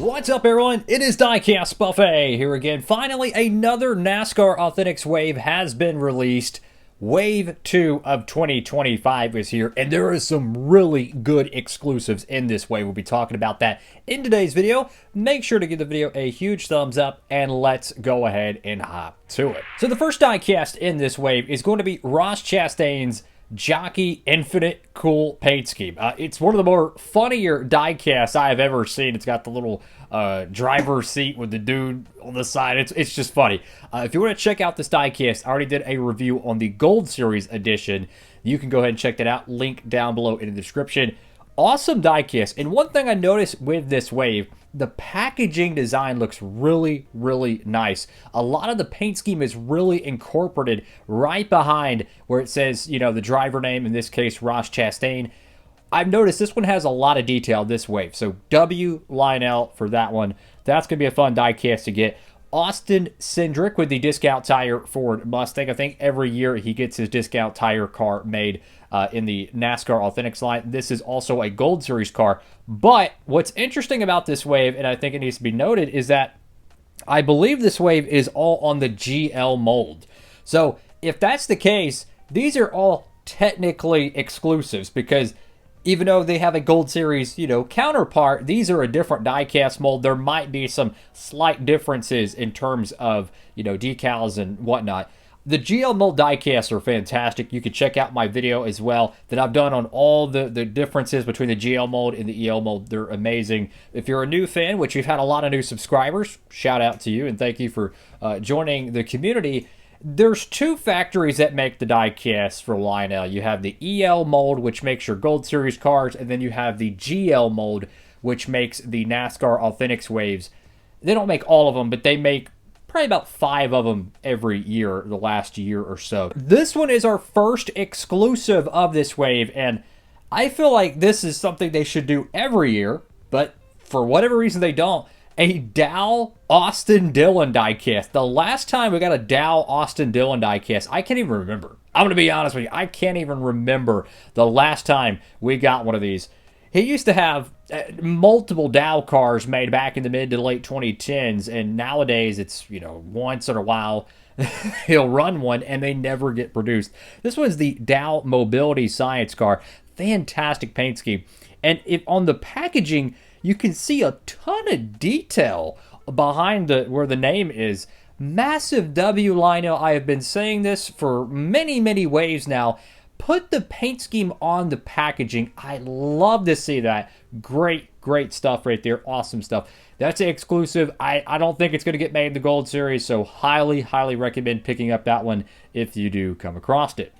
What's up, everyone? It is Diecastbuffet here again. Finally, another NASCAR Authentics wave has been released. Wave 2 of 2025 is here, and there is some really good exclusives in this wave. We'll be talking about that in today's video. Make sure to give the video a huge thumbs up, and let's go ahead and hop to it. So the first diecast in this wave is going to be Ross Chastain's Jockey Infinite Cool Paint Scheme. It's one of the more funnier diecasts I have ever seen. It's got the little driver's seat with the dude on the side. It's just funny. If you want to check out this diecast, I already did a review on the Gold Series edition. You can go ahead and check that out. Link down below in the description. Awesome diecast. And one thing I noticed with this wave, the packaging design looks really, really nice. A lot of the paint scheme is really incorporated right behind where it says, you know, the driver name, in this case, Ross Chastain. I've noticed this one has a lot of detail this wave. So W Lionel for that one. That's going to be a fun diecast to get. Austin Cindric with the discount tire Ford Mustang. I think every year he gets his discount tire car made in the NASCAR Authentics line. This is also a Gold Series car. But what's interesting about this wave, and I think it needs to be noted, is that I believe this wave is all on the GL mold. So if that's the case, these are all technically exclusives because even though they have a Gold Series, you know, counterpart, these are a different diecast mold. There might be some slight differences in terms of, you know, decals and whatnot. The GL mold diecasts are fantastic. You can check out my video as well that I've done on all the differences between the GL mold and the EL mold. They're amazing. If you're a new fan, which we've had a lot of new subscribers, shout out to you and thank you for joining the community. There's two factories that make the diecast for Lionel. You have the EL mold, which makes your Gold Series cars, and then you have the GL mold, which makes the NASCAR Authentics waves. They don't make all of them, but they make probably about 5 of them every year, the last year or so. This one is our first exclusive of this wave, and I feel like this is something they should do every year, but for whatever reason they don't. A Dow Austin Dillon diecast. The last time we got a Dow Austin Dillon diecast, I can't even remember. I'm going to be honest with you. I can't even remember the last time we got one of these. He used to have multiple Dow cars made back in the mid to late 2010s, and nowadays it's, you know, once in a while he'll run one and they never get produced. This was the Dow Mobility Science car. Fantastic paint scheme. And if on the packaging, you can see a ton of detail behind where the name is. Massive W Lionel. I have been saying this for many, many waves now. Put the paint scheme on the packaging. I love to see that. Great, great stuff right there. Awesome stuff. That's an exclusive. I don't think it's going to get made in the Gold Series, so highly, highly recommend picking up that one if you do come across it.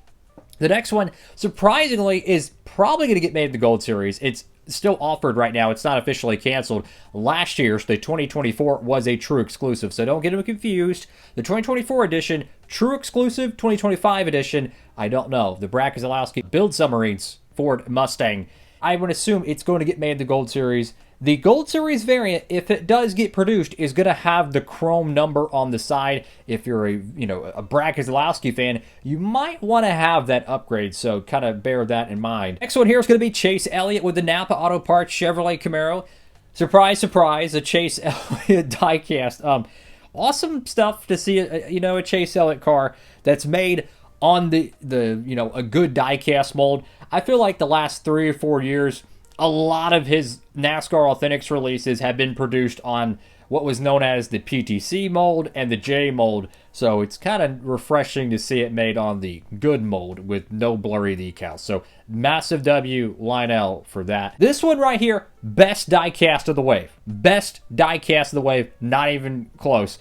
The next one, surprisingly, is probably going to get made in the Gold Series. It's still offered right now. It's not officially canceled. Last year's, the 2024, was a true exclusive, so don't get them confused. The 2024 edition, true exclusive. 2025 edition, I don't know. The Brad Keselowski Build Submarines Ford Mustang. I would assume it's going to get made in the Gold Series. The Gold Series variant, if it does get produced, is going to have the chrome number on the side. If you're a Brad Keselowski fan, you might want to have that upgrade, so kind of bear that in mind. Next one here is going to be Chase Elliott with the Napa Auto Parts Chevrolet Camaro. Surprise, surprise, a Chase Elliott diecast. Awesome stuff to see, a Chase Elliott car that's made on a good diecast mold. I feel like the last 3 or 4 years, a lot of his NASCAR Authentics releases have been produced on what was known as the PTC mold and the J mold. So it's kind of refreshing to see it made on the good mold with no blurry decals. So massive W Lionel for that. This one right here, best diecast of the wave. Best diecast of the wave, not even close.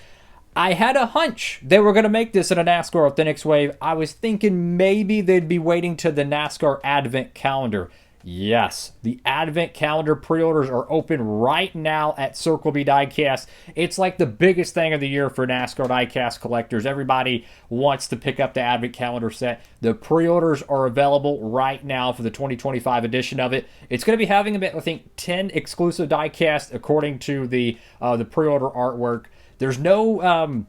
I had a hunch they were going to make this in a NASCAR Authentics wave. I was thinking maybe they'd be waiting to the NASCAR Advent Calendar. Yes, the Advent Calendar pre-orders are open right now at Circle B Diecast. It's like the biggest thing of the year for NASCAR Diecast collectors. Everybody wants to pick up the Advent Calendar set. The pre-orders are available right now for the 2025 edition of it. It's going to be having about, I think, 10 exclusive diecast according to the pre-order artwork. There's no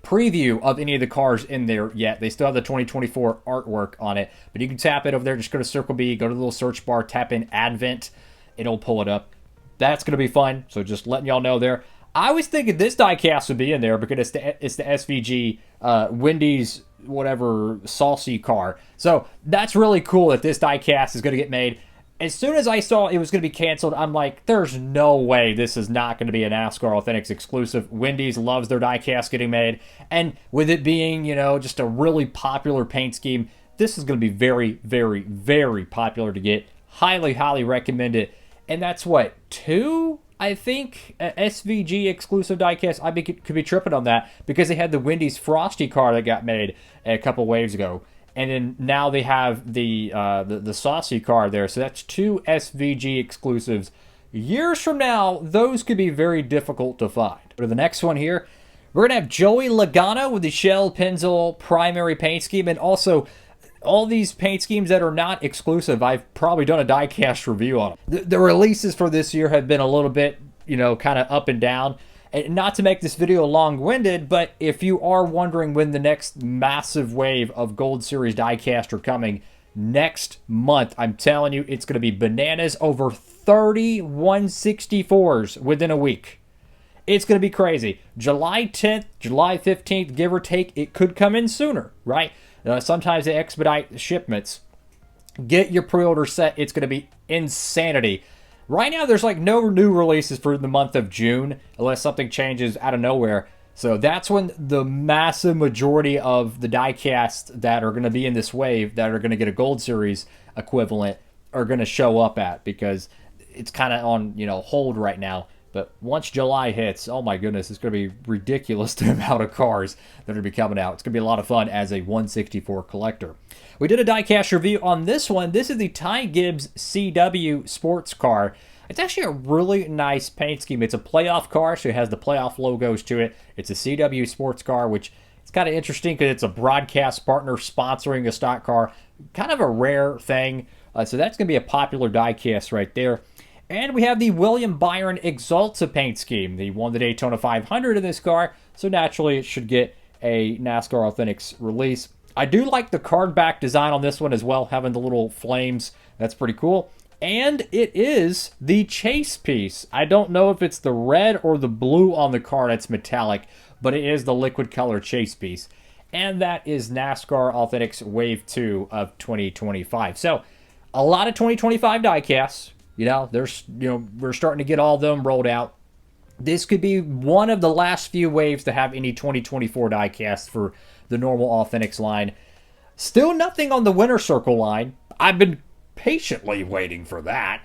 preview of any of the cars in there yet. They still have the 2024 artwork on it, but you can tap it over there. Just go to Circle B, go to the little search bar, tap in Advent. It'll pull it up. that's going to be fun. So just letting y'all know there. I was thinking this diecast would be in there because it's the SVG Wendy's whatever saucy car. So that's really cool that this diecast is going to get made. As soon as I saw it was going to be canceled, I'm like, there's no way this is not going to be a NASCAR Authentics exclusive. Wendy's loves their diecast getting made. And with it being, you know, just a really popular paint scheme, this is going to be very, very, very popular to get. Highly, highly recommend it. And that's what, 2, I think, SVG exclusive diecast. I could be tripping on that because they had the Wendy's Frosty car that got made a couple waves ago. And then now they have the saucy car there. So that's 2 SVG exclusives. Years from now, those could be very difficult to find. Go to the next one here. We're going to have Joey Logano with the Shell Pennzoil primary paint scheme. And also, all these paint schemes that are not exclusive, I've probably done a diecast review on them. The releases for this year have been a little bit, you know, kind of up and down. And not to make this video long-winded, but if you are wondering when the next massive wave of Gold Series diecast are coming next month, I'm telling you, it's going to be bananas. Over 30 164s within a week. It's going to be crazy. July 10th, July 15th, give or take, it could come in sooner, right? Sometimes they expedite shipments. Get your pre-order set. It's going to be insanity. Right now, there's like no new releases for the month of June unless something changes out of nowhere. So that's when the massive majority of the diecast that are going to be in this wave that are going to get a Gold Series equivalent are going to show up at, because it's kind of on, you know, hold right now. But once July hits, oh my goodness, it's going to be ridiculous the amount of cars that are going to be coming out. It's going to be a lot of fun as a 164 collector. We did a diecast review on this one. This is the Ty Gibbs CW sports car. It's actually a really nice paint scheme. It's a playoff car, so it has the playoff logos to it. It's a CW sports car, which is kind of interesting because it's a broadcast partner sponsoring a stock car. Kind of a rare thing. So that's going to be a popular diecast right there. And we have the William Byron Exalta paint scheme. They won the Daytona 500 in this car, so naturally it should get a NASCAR Authentics release. I do like the card back design on this one as well, having the little flames. That's pretty cool. And it is the chase piece. I don't know if it's the red or the blue on the car that's metallic, but it is the liquid color chase piece. And that is NASCAR Authentics Wave 2 of 2025. So, a lot of 2025 diecasts. You know, we're starting to get all of them rolled out. This could be one of the last few waves to have any 2024 diecast for the normal Authentics line. Still nothing on the Winner Circle line. I've been patiently waiting for that.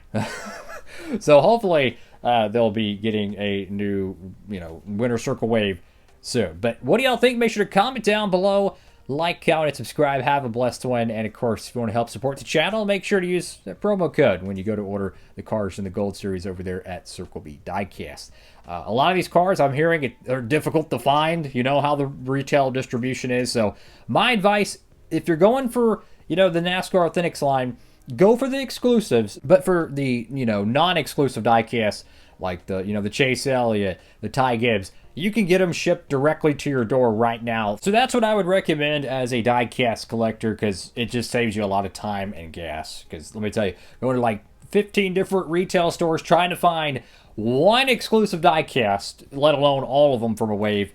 So hopefully they'll be getting a new, Winner Circle wave soon. But what do y'all think? Make sure to comment down below. Like, comment, and subscribe. Have a blessed one. And, of course, if you want to help support the channel, make sure to use that promo code when you go to order the cars in the Gold Series over there at Circle B Diecast. A lot of these cars, I'm hearing, are difficult to find. You know how the retail distribution is. So my advice, if you're going for, the NASCAR Authentics line, go for the exclusives. But for the, non-exclusive diecasts, like the Chase Elliott, the Ty Gibbs, you can get them shipped directly to your door right now. So that's what I would recommend as a diecast collector, because it just saves you a lot of time and gas. Because let me tell you, going to like 15 different retail stores trying to find one exclusive diecast, let alone all of them from a wave,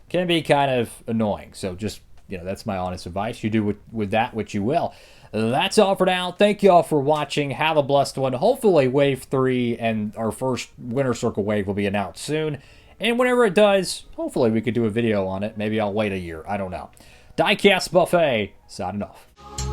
can be kind of annoying. So just, that's my honest advice. You do with that what you will. That's all for now. Thank you all for watching. Have a blessed one. Hopefully Wave 3 and our first Winner Circle wave will be announced soon. And whenever it does, hopefully we could do a video on it. Maybe I'll wait a year. I don't know. Diecast Buffet, signing off.